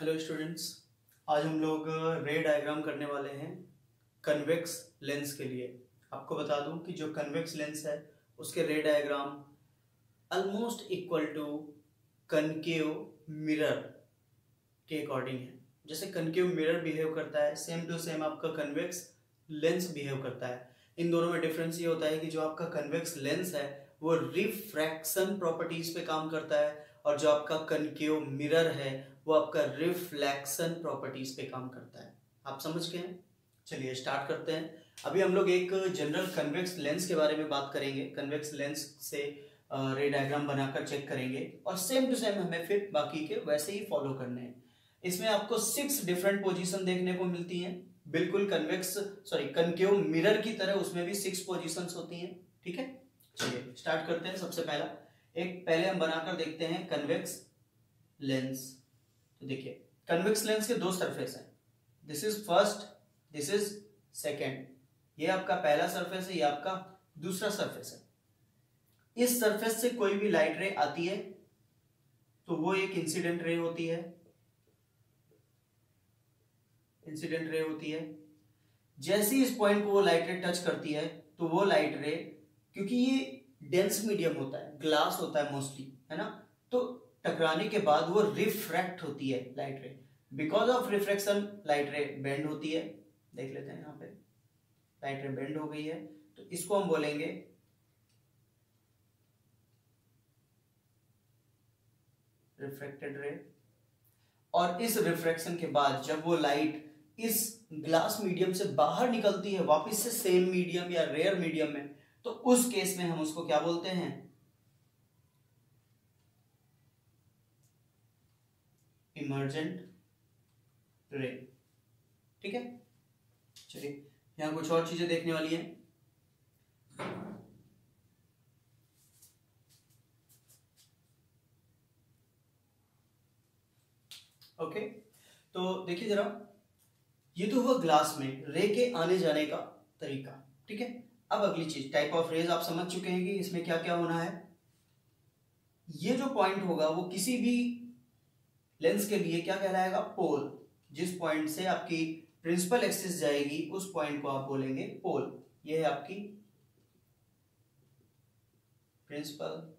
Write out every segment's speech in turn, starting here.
Hello students, आज हम लोग रे डायग्राम करने वाले हैं कन्वेक्स लेंस के लिए। आपको बता दूं कि जो कन्वेक्स लेंस है उसके ray diagram almost equal to concave mirror के अकॉर्डिंग है। जैसे कनकेव मिरर बिहेव करता है सेम टू सेम आपका कन्वेक्स लेंस बिहेव करता है। इन दोनों में डिफरेंस ये होता है कि जो आपका कन्वेक्स लेंस है वो रिफ्रैक्शन प्रॉपर्टीज पे काम करता है और जो आपका कनकेव मिरर है वो आपका रिफ्लेक्शन प्रॉपर्टीज पे काम करता है। आप समझ गए हैं? चलिए स्टार्ट करते हैं। अभी हम लोग एक जनरल कन्वेक्स लेंस के बारे में बात करेंगे। कन्वेक्स लेंस से रे डायग्राम बनाकर चेक करेंगे और सेम टू सेम हमें फिर बाकी के वैसे ही फॉलो करने हैं। इसमें आपको 6 डिफरेंट पोजीशन देखने को मिलती हैं, बिल्कुल कनकेव मिरर की तरह उसमें भी 6 पोजीशंस होती हैं। ठीक है, चलिए स्टार्ट करते हैं। सबसे पहले हम बनाकर देखते हैं कन्वेक्स लेंस। तो देखिए कन्वेक्स लेंस के दो सरफेस हैं, this is first, this is second. ये आपका पहला सरफेस है, ये आपका दूसरा सरफेस है। इस सरफेस से कोई भी लाइट रे आती है तो वो एक इंसिडेंट रे होती है, इंसिडेंट रे होती है। जैसे ही इस पॉइंट को वो लाइट रे टच करती है तो वो लाइट रे, क्योंकि ये डेंस मीडियम होता है, ग्लास होता है मोस्टली, है ना, तो टकराने के बाद वो रिफ्रैक्ट होती है लाइट रे। बिकॉज ऑफ रिफ्रैक्शन लाइट रे बेंड होती है। देख लेते हैं, यहाँ पे लाइट रे बेंड हो गई है तो इसको हम बोलेंगे रिफ्रैक्टेड रे। और इस रिफ्रैक्शन के बाद जब वो लाइट इस ग्लास मीडियम से बाहर निकलती है वापस से सेम मीडियम या रेयर मीडियम में, तो उस केस में हम उसको क्या बोलते हैं? इमर्जेंट रे। ठीक है, चलिए यहां कुछ और चीजें देखने वाली हैं। ओके, तो देखिए जरा, ये तो हुआ ग्लास में रे के आने जाने का तरीका। ठीक है, अब अगली चीज, टाइप ऑफ रेज आप समझ चुके हैं कि इसमें क्या क्या होना है। ये जो पॉइंट होगा वो किसी भी लेंस के लिए क्या कहलाएगा? पोल। जिस पॉइंट से आपकी प्रिंसिपल एक्सिस जाएगी उस पॉइंट को आप बोलेंगे पोल। ये है आपकी principal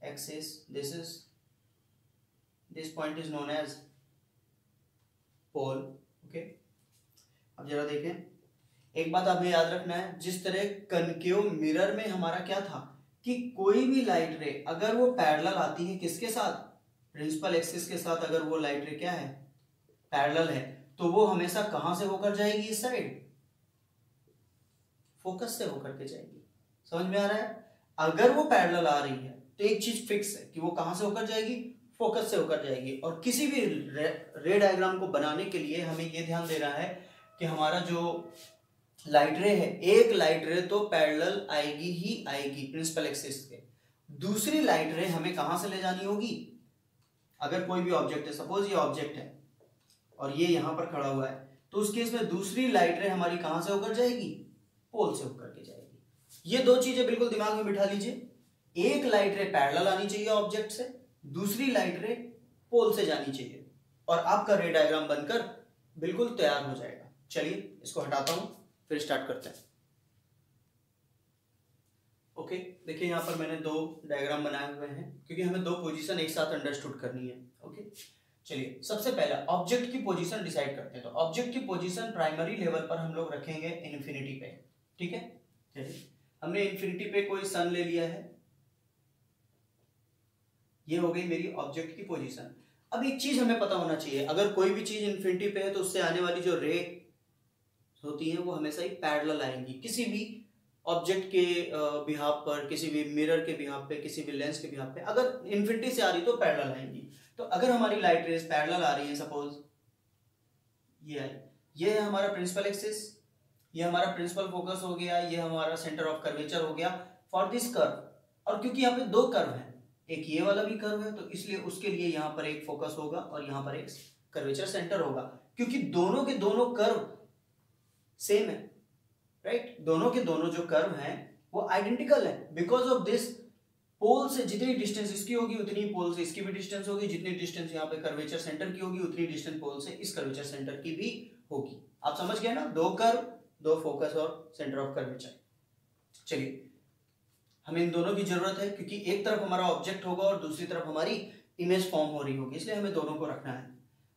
axis, this point is known as pole. Okay, अब जरा देखें, एक बात आपने याद रखना है, जिस तरह कनकेव मिरर में हमारा क्या था कि कोई भी लाइट रे अगर वो पैरेलल आती है किसके साथ? प्रिंसिपल एक्सिस के साथ। अगर वो लाइट रे क्या है? पैरेलल है, तो वो हमेशा कहां से होकर जाएगी? इस साइड, फोकस से होकर के जाएगी। समझ में आ रहा है? अगर वो पैरेलल आ रही है तो एक चीज फिक्स है कि वो कहां से होकर जाएगी? फोकस से होकर जाएगी। और किसी भी रे डायग्राम को बनाने के लिए हमें ये ध्यान देना है कि हमारा जो लाइट रे है, एक लाइट रे तो पैरेलल आएगी ही आएगी प्रिंसिपल एक्सिस के। दूसरी लाइट रे हमें कहां से ले जानी होगी? अगर कोई भी ऑब्जेक्ट है, सपोज ये ऑब्जेक्ट है और ये यहां पर खड़ा हुआ है, तो उस केस में दूसरी लाइट रे हमारी कहां से होकर जाएगी? पोल से होकर के जाएगी। ये दो चीजें बिल्कुल दिमाग में बिठा लीजिए, एक लाइट रे पैरेलल आनी चाहिए ऑब्जेक्ट से, दूसरी लाइट रे पोल से जानी चाहिए, और आपका रे डायग्राम बनकर बिल्कुल तैयार हो जाएगा। चलिए इसको हटाता हूं, फिर स्टार्ट करते हैं। ओके, देखिए यहां पर मैंने 2 डायग्राम बनाए हुए हैं क्योंकि हमें 2 पोजीशन एक साथ अंडरस्टूड करनी है। ओके, चलिए सबसे पहला ऑब्जेक्ट की पोजीशन डिसाइड करते हैं। तो ऑब्जेक्ट की पोजीशन प्राइमरी लेवल पर हम लोग रखेंगे इन्फिनिटी पे। ठीक है, चलिए हमने इन्फिनिटी पे कोई सन ले लिया है, ये हो गई मेरी ऑब्जेक्ट की पोजीशन। अब एक चीज हमें पता होना चाहिए, अगर कोई भी चीज इन्फिनिटी पे है तो उससे आने वाली जो रे होती है वो हमेशा ही पैरेलल आएंगी। किसी भी ऑब्जेक्ट के बिहाफ पर, किसी भी मिरर के बिहाफ पे, किसी भी लेंस के बिहाफ पे अगर इन्फिनिटी से आ रही तो पैरेलल आएंगी। तो अगर हमारी लाइट रेज पैरेलल आ रही है, सपोज ये आई, ये है हमारा प्रिंसिपल एक्सिस, ये हमारा प्रिंसिपल फोकस हो गया, ये हमारा सेंटर ऑफ कर्वेचर हो गया फॉर दिस कर्व। और क्योंकि यहाँ पे 2 कर्व है, एक ये वाला भी कर्व है, तो इसलिए उसके लिए यहाँ पर एक फोकस होगा और यहाँ पर एक कर्वेचर सेंटर होगा, क्योंकि दोनों के दोनों कर्व सेम है, राइट? दोनों के दोनों जो कर्व हैं वो आइडेंटिकल है। बिकॉज ऑफ दिस पोल से जितनी डिस्टेंस इसकी होगी उतनी पोल से इसकी भी डिस्टेंस होगी, जितनी डिस्टेंस यहाँ पे कर्वेचर सेंटर की होगी उतनी डिस्टेंस पोल से इस कर्वेचर सेंटर की भी होगी। आप समझ गए ना, दो कर्व, दो फोकस और सेंटर ऑफ कर्वेचर। चलिए, हमें इन दोनों की जरूरत है क्योंकि एक तरफ हमारा ऑब्जेक्ट होगा और दूसरी तरफ हमारी इमेज फॉर्म हो रही होगी, इसलिए हमें दोनों को रखना है।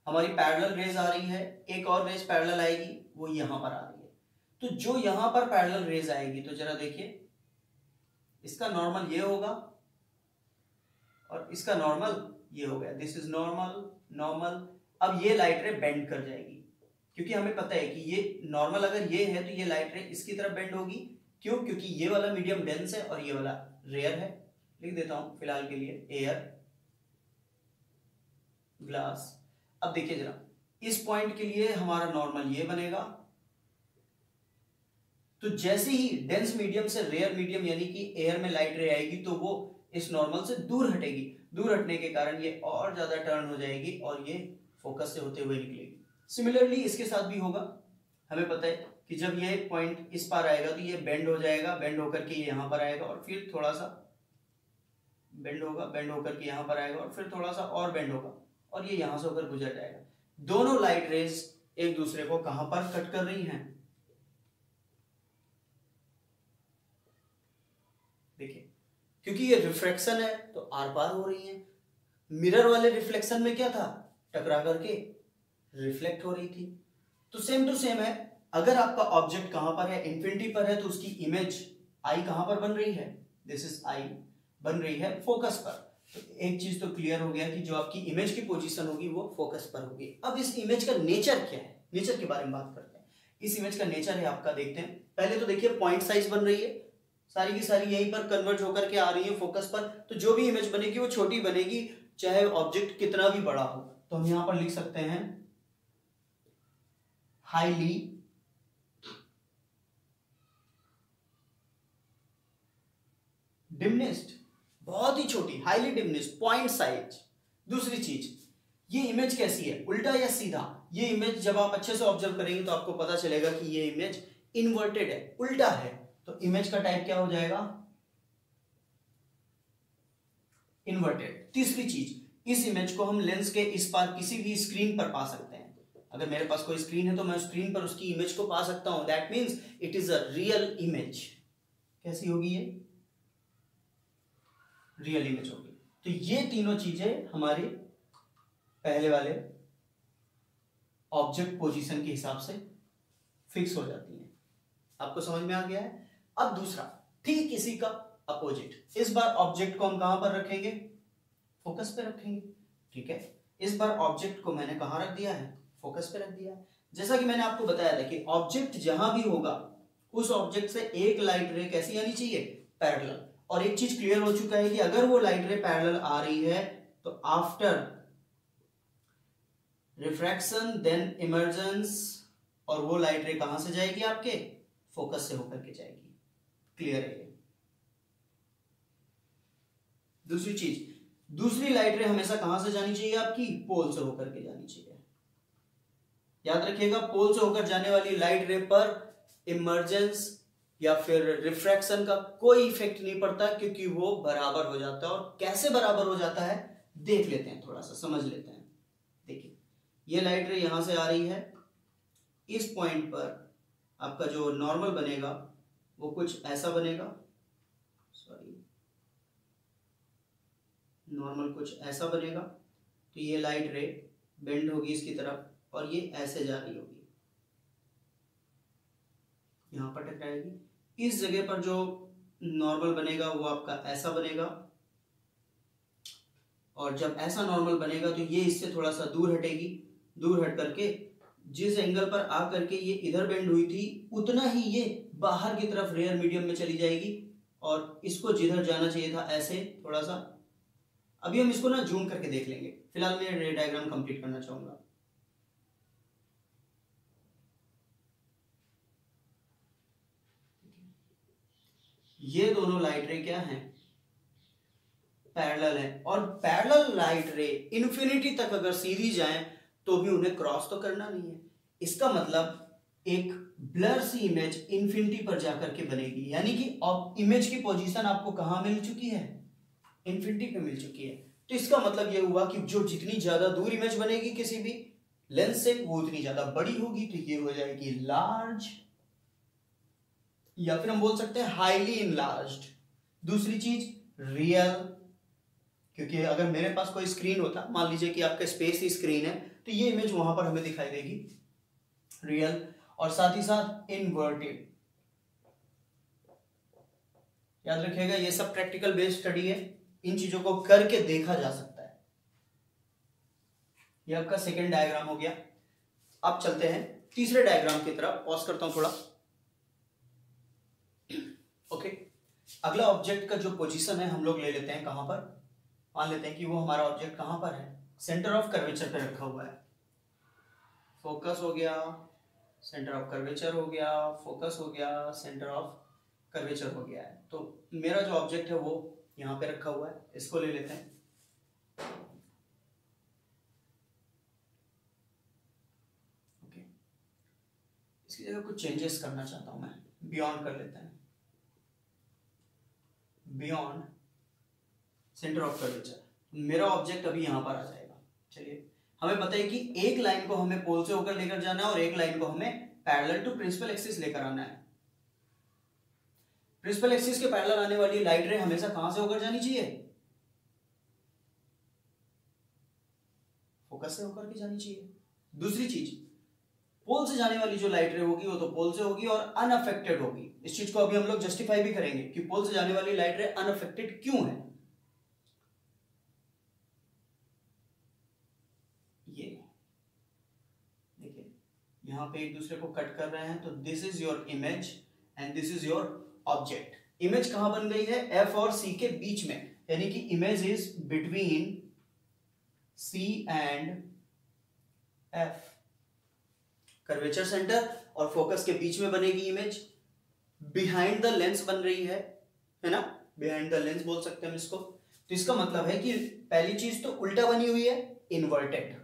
हमारी पैरेलल रेज आ रही है, एक और रेज पैरेलल आएगी, वो यहां पर आ रही है। तो जो यहां पर पैरेलल रेज आएगी, तो जरा देखिए, इसका नॉर्मल ये होगा और इसका नॉर्मल ये हो गया। This is normal, normal. अब ये लाइट रे बेंड कर जाएगी क्योंकि हमें पता है कि ये नॉर्मल अगर ये है तो ये लाइट रे इसकी तरफ बेंड होगी। क्यों? क्योंकि ये वाला मीडियम डेंस है और ये वाला रेयर है। लिख देता हूं फिलहाल के लिए एयर, ग्लास। अब देखिए जरा, इस पॉइंट के लिए हमारा नॉर्मल ये बनेगा। तो जैसे ही डेंस मीडियम से रेयर मीडियम यानी कि एयर में लाइट रे आएगी तो वो इस नॉर्मल से दूर हटेगी। दूर हटने के कारण ये और ज्यादा टर्न हो जाएगी और ये फोकस से होते हुए निकलेगी। सिमिलरली इसके साथ भी होगा। हमें पता है कि जब ये पॉइंट इस पार आएगा तो ये बेंड हो जाएगा, बेंड होकर के ये यहां पर आएगा और फिर थोड़ा सा बेंड होगा, बेंड होकर के यहां पर आएगा और फिर थोड़ा सा और बेंड होगा और ये यहां से होकर गुजर जाएगा। दोनों लाइट रेज एक दूसरे को कहां पर कट कर रही हैं? देखिए, क्योंकि ये रिफ्रैक्शन है तो आर पार हो रही है। मिरर वाले रिफ्लेक्शन में क्या था? टकरा करके रिफ्लेक्ट हो रही थी। तो सेम टू सेम है, अगर आपका ऑब्जेक्ट कहां पर है? इंफिनिटी पर है, तो उसकी इमेज आई कहां पर बन रही है? दिस इज आई, बन रही है फोकस पर। तो एक चीज तो क्लियर हो गया कि जो आपकी इमेज की पोजीशन होगी वो फोकस पर होगी। अब इस इमेज का नेचर क्या है? नेचर के बारे में बात करते हैं। इस इमेज का नेचर है आपका, देखते हैं। पहले तो देखिए, पॉइंट साइज बन रही है, सारी की सारी यहीं पर कन्वर्ज होकर के आ रही है फोकस पर। तो जो भी इमेज बनेगी वो छोटी बनेगी, चाहे ऑब्जेक्ट कितना भी बड़ा हो। तो हम यहां पर लिख सकते हैं हाईली डिमिनिश्ड, बहुत ही छोटी, हाईली डिमिनिश्ड पॉइंट साइज। दूसरी चीज, ये इमेज कैसी है? उल्टा या सीधा? ये इमेज जब आप अच्छे से ऑब्जर्व करेंगे तो आपको पता चलेगा कि ये इमेज इन्वर्टेड है, उल्टा है। तो इमेज का टाइप क्या हो जाएगा? इन्वर्टेड। तीसरी चीज, इस इमेज को हम लेंस के इस पार किसी भी स्क्रीन पर पा सकते हैं। अगर मेरे पास कोई स्क्रीन है तो मैं स्क्रीन पर उसकी इमेज को पा सकता हूं। That means it is a real image. कैसी होगी ये? रियल इमेज होगी। तो ये तीनों चीजें हमारे पहले वाले ऑब्जेक्ट पोजीशन के हिसाब से फिक्स हो जाती हैं। आपको समझ में आ गया है? अब दूसरा, ठीक इसी का अपोजिट। इस बार ऑब्जेक्ट को हम कहां पर रखेंगे? फोकस पे रखेंगे। ठीक है, इस बार ऑब्जेक्ट को मैंने कहां रख दिया है? फोकस पे रख दिया है। जैसा कि मैंने आपको बताया था कि ऑब्जेक्ट जहां भी होगा उस ऑब्जेक्ट से एक लाइट रे कैसी आनी चाहिए? पैरेलल। और एक चीज क्लियर हो चुका है कि अगर वो लाइट रे पैरेलल आ रही है तो आफ्टर रिफ्रैक्शन देन इमर्जेंस, और वो लाइट रे कहां से जाएगी? आपके फोकस से होकर के जाएगी। क्लियर है? दूसरी चीज, दूसरी लाइट रे हमेशा कहां से जानी चाहिए? आपकी पोल से होकर के जानी चाहिए। याद रखिएगा, पोल से होकर जाने वाली लाइट रे पर इमर्जेंस या फिर रिफ्रैक्शन का कोई इफेक्ट नहीं पड़ता क्योंकि वो बराबर हो जाता है। और कैसे बराबर हो जाता है देख लेते हैं, थोड़ा सा समझ लेते हैं। देखिए, ये लाइट रे यहां से आ रही है, इस पॉइंट पर आपका जो नॉर्मल बनेगा वो कुछ ऐसा बनेगा, सॉरी, नॉर्मल कुछ ऐसा बनेगा। तो ये लाइट रे बेंड होगी इसकी तरफ और ये ऐसे जा रही होगी, यहां पर टकराएगी। इस जगह पर जो नॉर्मल बनेगा वो आपका ऐसा बनेगा, और जब ऐसा नॉर्मल बनेगा तो ये इससे थोड़ा सा दूर हटेगी। दूर हट करके जिस एंगल पर आ करके ये इधर बेंड हुई थी उतना ही ये बाहर की तरफ रेयर मीडियम में चली जाएगी और इसको जिधर जाना चाहिए था ऐसे थोड़ा सा। अभी हम इसको ना जूम करके देख लेंगे, फिलहाल मैं रे डायग्राम कंप्लीट करना चाहूंगा। ये दोनों लाइट रे क्या हैं? पैरेलल है। और पैरेलल लाइट रे इन्फिनिटी तक अगर सीधी जाएं तो भी उन्हें क्रॉस तो करना नहीं है। इसका मतलब एक ब्लर सी इमेज इन्फिनिटी पर जाकर के बनेगी, यानी कि इमेज की पोजीशन आपको कहां मिल चुकी है? इन्फिनिटी पे मिल चुकी है। तो इसका मतलब ये हुआ कि जो जितनी ज्यादा दूर इमेज बनेगी किसी भी लेंस से वो उतनी ज्यादा बड़ी होगी, तो ये हो जाएगी लार्ज, या फिर हम बोल सकते हैं हाईली इनलार्ज्ड। दूसरी चीज रियल, क्योंकि अगर मेरे पास कोई स्क्रीन होता, मान लीजिए कि आपका स्पेस ही स्क्रीन है, तो ये इमेज वहां पर हमें दिखाई देगी रियल। और साथ ही साथ इनवर्टेड। याद रखिएगा ये सब प्रैक्टिकल बेस्ड स्टडी है, इन चीजों को करके देखा जा सकता है। ये आपका सेकेंड डायग्राम हो गया। अब चलते हैं तीसरे डायग्राम की तरफ। पॉज करता हूं थोड़ा। ओके, अगला ऑब्जेक्ट का जो पोजीशन है हम लोग ले लेते हैं कहां पर, मान लेते हैं कि वो हमारा ऑब्जेक्ट कहां पर है, सेंटर ऑफ कर्वेचर पे रखा हुआ है। फोकस हो गया, सेंटर ऑफ कर्वेचर हो गया, फोकस हो गया, सेंटर ऑफ कर्वेचर हो गया है। तो मेरा जो ऑब्जेक्ट है वो यहां पे रखा हुआ है, इसको ले लेते हैं। ओके, इसकी जगह कुछ चेंजेस करना चाहता हूं मैं, बियॉन्ड कर लेते हैं, बियॉन्ड सेंटर ऑफ कर्वेचर। मेरा ऑब्जेक्ट अभी यहां पर आ जाएगा। चलिए, हमें पता है कि एक लाइन को हमें पोल से होकर लेकर जाना है और एक लाइन को हमें पैरेलल टू प्रिंसिपल एक्सिस लेकर आना है। प्रिंसिपल एक्सिस के पैरेलल आने वाली लाइट रे हमेशा कहां से होकर जानी चाहिए, फोकस से होकर के जानी चाहिए। दूसरी चीज, पोल से जाने वाली जो लाइट रे होगी वो तो पोल से होगी और अनअफेक्टेड होगी। इस चीज को अभी हम लोग जस्टिफाई भी करेंगे कि पोल से जाने वाली लाइट रे अनअफेक्टेड क्यों है। ये देखिए, यहां पे एक दूसरे को कट कर रहे हैं, तो this is your image and this is your object. Image कहां बन गई है, एफ और सी के बीच में, यानी कि image is between C and F. Curvature centre और फोकस के बीच में बनेगी इमेज, बिहाइंड द लेंस बन रही है ना, बिहाइंड द लेंस बोल सकते हैं हम इसको। तो इसका मतलब है कि पहली चीज तो उल्टा बनी हुई है, इन्वर्टेड,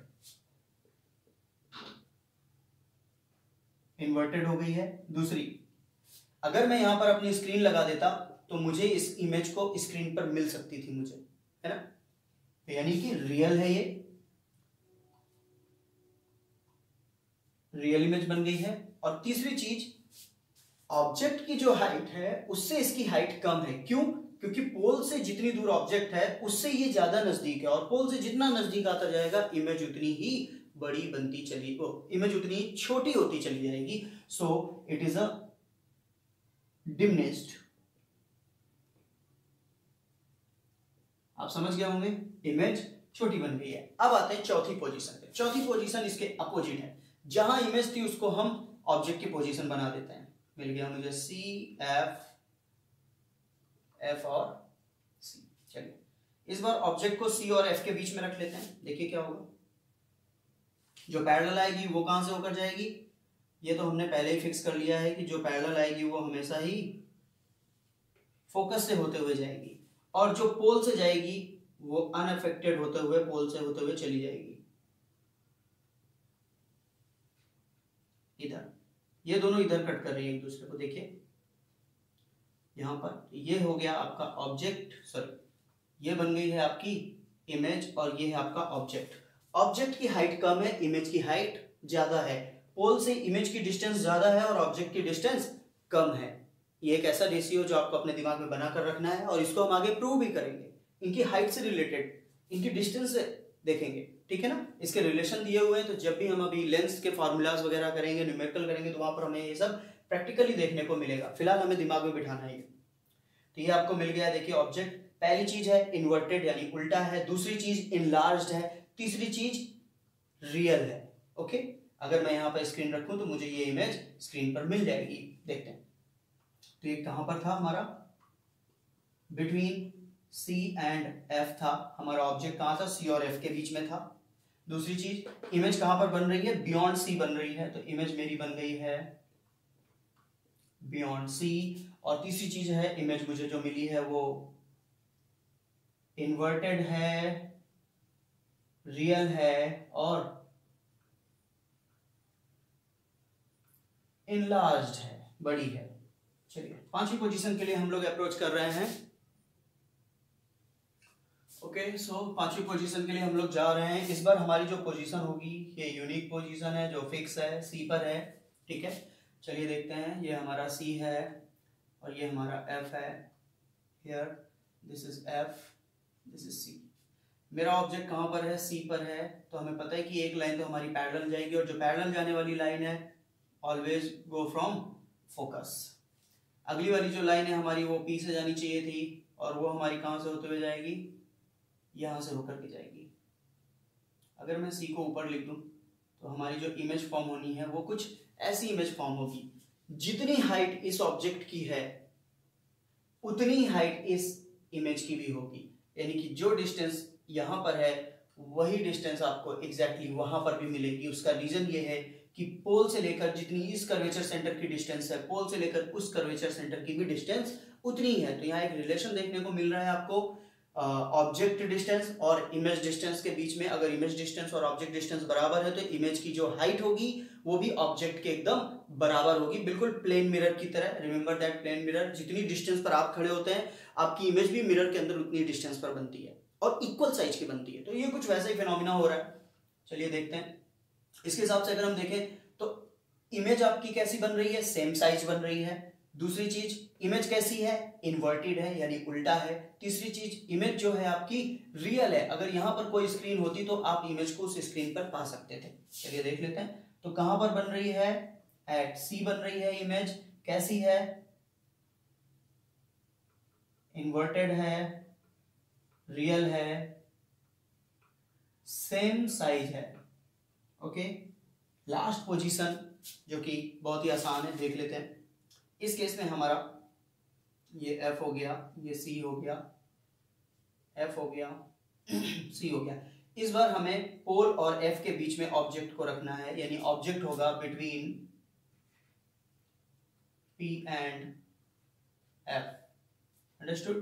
इन्वर्टेड हो गई है। दूसरी, अगर मैं यहां पर अपनी स्क्रीन लगा देता तो मुझे इस इमेज को स्क्रीन पर मिल सकती थी मुझे, है ना, यानी कि रियल है, ये रियल इमेज बन गई है। और तीसरी चीज, ऑब्जेक्ट की जो हाइट है उससे इसकी हाइट कम है। क्यों, क्योंकि पोल से जितनी दूर ऑब्जेक्ट है उससे ये ज्यादा नजदीक है, और पोल से जितना नजदीक आता जाएगा इमेज उतनी ही बड़ी बनती चली, इमेज उतनी छोटी होती चली जाएगी। So it is a diminished. आप समझ गए होंगे, इमेज छोटी बन गई है। अब आते हैं चौथी पोजीशन पे। चौथी पोजीशन इसके अपोजिट है, जहां इमेज थी उसको हम ऑब्जेक्ट की पोजीशन बना देते हैं। मिल गया मुझे सी एफ, एफ और सी। चलिए, इस बार ऑब्जेक्ट को सी और एफ के बीच में रख लेते हैं। देखिए क्या होगा, जो पैरेलल आएगी वो कहां से होकर जाएगी, ये तो हमने पहले ही फिक्स कर लिया है कि जो पैरेलल आएगी वो हमेशा ही फोकस से होते हुए जाएगी, और जो पोल से जाएगी वो अनअफेक्टेड होते हुए पोल से होते हुए चली जाएगी इधर। ये दोनों इधर कट कर रही है एक दूसरे को। देखिए यहां पर ये हो गया आपका ऑब्जेक्ट, सॉरी ये बन गई है आपकी इमेज, और ये है आपका ऑब्जेक्ट। ऑब्जेक्ट की हाइट कम है, इमेज की हाइट ज्यादा है। पोल से इमेज की डिस्टेंस ज्यादा है और ऑब्जेक्ट की डिस्टेंस कम है। ये एक ऐसा रेशियो जो आपको अपने दिमाग में बनाकर रखना है, और इसको हम आगे प्रूव भी करेंगे। इनकी हाइट से रिलेटेड, इनकी डिस्टेंस से देखेंगे, ठीक है ना, इसके रिलेशन दिए हुए हैं। तो जब भी हम अभी लेंस के फॉर्मूलाज वगैरह करेंगे, न्यूमेरिकल करेंगे, तो वहां पर हमें ये सब प्रैक्टिकली देखने को मिलेगा। फिलहाल हमें दिमाग में बिठाना है। तो ये आपको मिल गया। देखिए ऑब्जेक्ट, पहली चीज है इन्वर्टेड यानी उल्टा है, दूसरी चीज इनलार्ज्ड है, तीसरी चीज रियल है। ओके, अगर मैं यहाँ पर स्क्रीन रखूं तो मुझे ये इमेज स्क्रीन पर मिल जाएगी। देखते हैं, तो ये कहां पर था हमारा, बिटवीन सी एंड एफ था हमारा ऑब्जेक्ट। कहां था, सी और एफ के बीच में था। दूसरी चीज, इमेज कहां पर बन रही है, बियॉन्ड सी बन रही है, तो इमेज मेरी बन गई है बियॉन्ड सी। और तीसरी चीज है, इमेज मुझे जो मिली है वो इन्वर्टेड है, रियल है और इनलार्ज्ड है, बड़ी है। चलिए, पांचवी पोजीशन के लिए हम लोग अप्रोच कर रहे हैं ओके, सो पांचवी पोजीशन के लिए हम लोग जा रहे हैं। इस बार हमारी जो पोजीशन होगी ये यूनिक पोजीशन है जो फिक्स है, सी पर है। ठीक है, चलिए देखते हैं। ये हमारा सी है और ये हमारा एफ है। Here this is F, this is C. मेरा ऑब्जेक्ट कहाँ पर है? सी पर है। तो हमें पता है कि एक लाइन तो हमारी पैरेलल जाएगी और जो पैरेलल जाने वाली लाइन है ऑलवेज गो फ्रॉम फोकस। अगली वाली जो लाइन है हमारी वो पी से जानी चाहिए थी और वो हमारी कहाँ से होते हुए जाएगी? यहाँ से होकर के जाएगी। अगर मैं सी को ऊपर लिख दूं तो हमारी जो इमेज फॉर्म होनी है वो कुछ ऐसी इमेज फॉर्म होगी। जितनी हाइट इस ऑब्जेक्ट की है उतनी हाइट इस इमेज की भी होगी, यानी कि जो डिस्टेंस यहाँ पर है वही डिस्टेंस आपको एग्जैक्टली वहां पर भी मिलेगी। उसका रीजन ये है कि पोल से लेकर जितनी इस कर्वेचर सेंटर की डिस्टेंस है, पोल से लेकर उस कर्वेचर सेंटर की भी डिस्टेंस उतनी ही है। तो यहाँ एक रिलेशन देखने को मिल रहा है आपको ऑब्जेक्ट डिस्टेंस और इमेज डिस्टेंस के बीच में। अगर इमेज डिस्टेंस और ऑब्जेक्ट डिस्टेंस बराबर है तो इमेज की जो हाइट होगी वो भी ऑब्जेक्ट के एकदम बराबर होगी, बिल्कुल प्लेन मिरर की तरह। रिमेंबर दैट प्लेन मिरर, जितनी डिस्टेंस पर आप खड़े होते हैं आपकी इमेज भी मिरर के अंदर उतनी डिस्टेंस पर बनती है और इक्वल साइज की बनती है। तो ये कुछ वैसा ही फिनोमिना हो रहा है। चलिए देखते हैं। इसके हिसाब से अगर हम देखें तो इमेज आपकी कैसी बन रही है? सेम साइज बन रही है। दूसरी चीज, इमेज कैसी है? इन्वर्टेड है यानी उल्टा है। तीसरी चीज, इमेज जो है आपकी रियल है। अगर यहां पर कोई स्क्रीन होती तो आप इमेज को उस स्क्रीन पर पा सकते थे। चलिए देख लेते हैं। तो कहां पर बन रही है? एट सी बन रही है इमेज। कैसी है? इन्वर्टेड है, रियल है, सेम साइज है। ओके, लास्ट पोजीशन जो कि बहुत ही आसान है, देख लेते हैं। इस केस में हमारा ये एफ हो गया, ये सी हो गया, एफ हो गया, सी हो गया। इस बार हमें पोल और एफ के बीच में ऑब्जेक्ट को रखना है, यानी ऑब्जेक्ट होगा between P and F. Understood?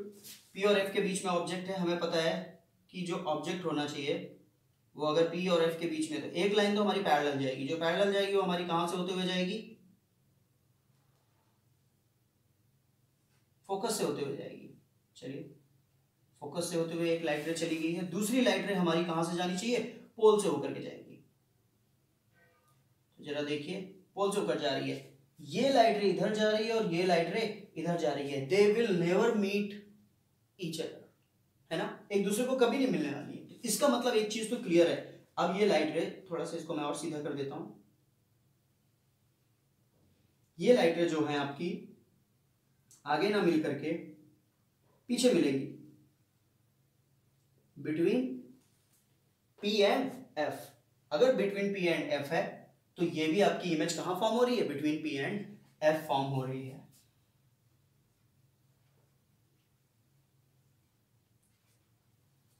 P और एफ के बीच में ऑब्जेक्ट है। हमें पता है कि जो ऑब्जेक्ट होना चाहिए वो अगर पी और एफ के बीच में, तो एक लाइन तो हमारी पैरेलल जाएगी। जो पैरेलल जाएगी वो हमारी कहां से होते हुए जाएगी? फोकस से होते हुए जाएगी। चलिए, फोकस से होते हुए एक लाइट रे चली गई है। दूसरी लाइट रे हमारी कहां से जानी चाहिए? पोल से होकर के जाएगी। तो जरा देखिए, पोल से होकर जा रही है। ये लाइट रे इधर जा रही है और ये लाइट रे इधर जा रही है। They will never meet each other, है ना? एक दूसरे को कभी नहीं मिलने वाली है। इसका मतलब एक चीज तो क्लियर है। अब ये लाइट रे, थोड़ा सा इसको मैं और सीधा कर देता हूं। ये लाइट रे जो है आपकी आगे ना मिल करके पीछे मिलेगी, बिटवीन पी एंड एफ। अगर बिटवीन पी एंड एफ है तो ये भी आपकी इमेज कहां फॉर्म हो रही है? Between P and F form हो रही है।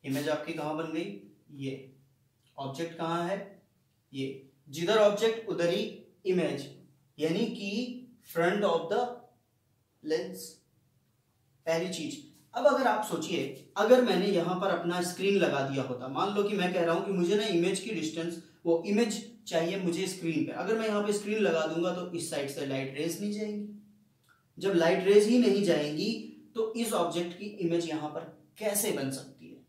इमेज आपकी कहां बन गई? ये। ऑब्जेक्ट कहां है? ये। जिधर ऑब्जेक्ट उधर ही इमेज, यानी कि फ्रंट ऑफ द लेंस। पहली चीज। अब अगर आप सोचिए, अगर मैंने यहां पर अपना स्क्रीन लगा दिया होता, मान लो कि मैं कह रहा हूं कि मुझे ना इमेज की डिस्टेंस, वो इमेज चाहिए मुझे स्क्रीन पे। अगर मैं यहां पे स्क्रीन लगा दूंगा तो इस साइड से लाइट रेज नहीं जाएंगी। जब लाइट रेज ही नहीं जाएंगी तो इस ऑब्जेक्ट की इमेज यहां पर कैसे बन सकती है?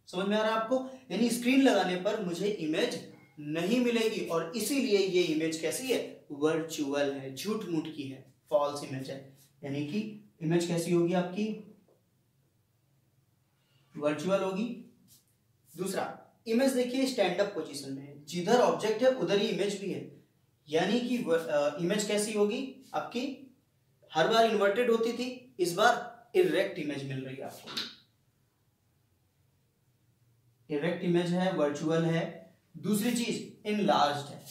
समझ में आ रहा है आपको? यानी स्क्रीन लगाने पर मुझे इमेज नहीं मिलेगी और इसीलिए ये इमेज कैसी है? वर्चुअल है, झूठ मूठ की है, फॉल्स इमेज है। यानी कि इमेज कैसी होगी आपकी? वर्चुअल होगी। दूसरा, इमेज देखिए स्टैंड अप पोजीशन में है। जिधर ऑब्जेक्ट है उधर ही इमेज भी है, यानी कि इमेज कैसी होगी आपकी? हर बार इन्वर्टेड होती थी, इस बार इरेक्ट इमेज मिल रही है आपको। इरेक्ट इमेज है, वर्चुअल है। दूसरी चीज, इनलार्ज्ड है,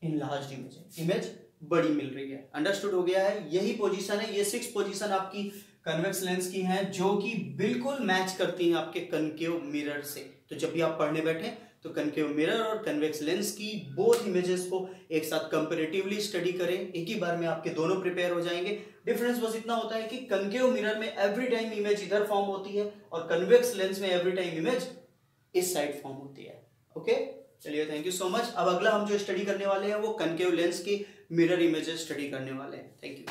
इनलार्ज्ड इमेज है, इमेज बड़ी मिल रही है। अंडरस्टूड हो गया है? यही पोजीशन है, ये 6 पोजीशन आपकी कन्वेक्स लेंस की हैं जो कि बिल्कुल मैच करती हैं आपके कनकेव मिरर से। तो जब भी आप पढ़ने बैठे तो कनकेव मिरर और कन्वेक्स लेंस की बोथ इमेजेस को एक साथ कंपैरेटिवली स्टडी करें। एक ही बार में आपके दोनों प्रिपेयर हो जाएंगे। डिफरेंस बस इतना होता है कि कनकेव मिरर में एवरी टाइम इमेज इधर फॉर्म होती है और कन्वेक्स लेंस में एवरी टाइम इमेज इस साइड फॉर्म होती है। ओके, चलिए, थैंक यू सो मच। अब अगला हम जो स्टडी करने वाले हैं वो कनकेव लेंस की मिरर इमेजेस स्टडी करने वाले हैं। Thank you.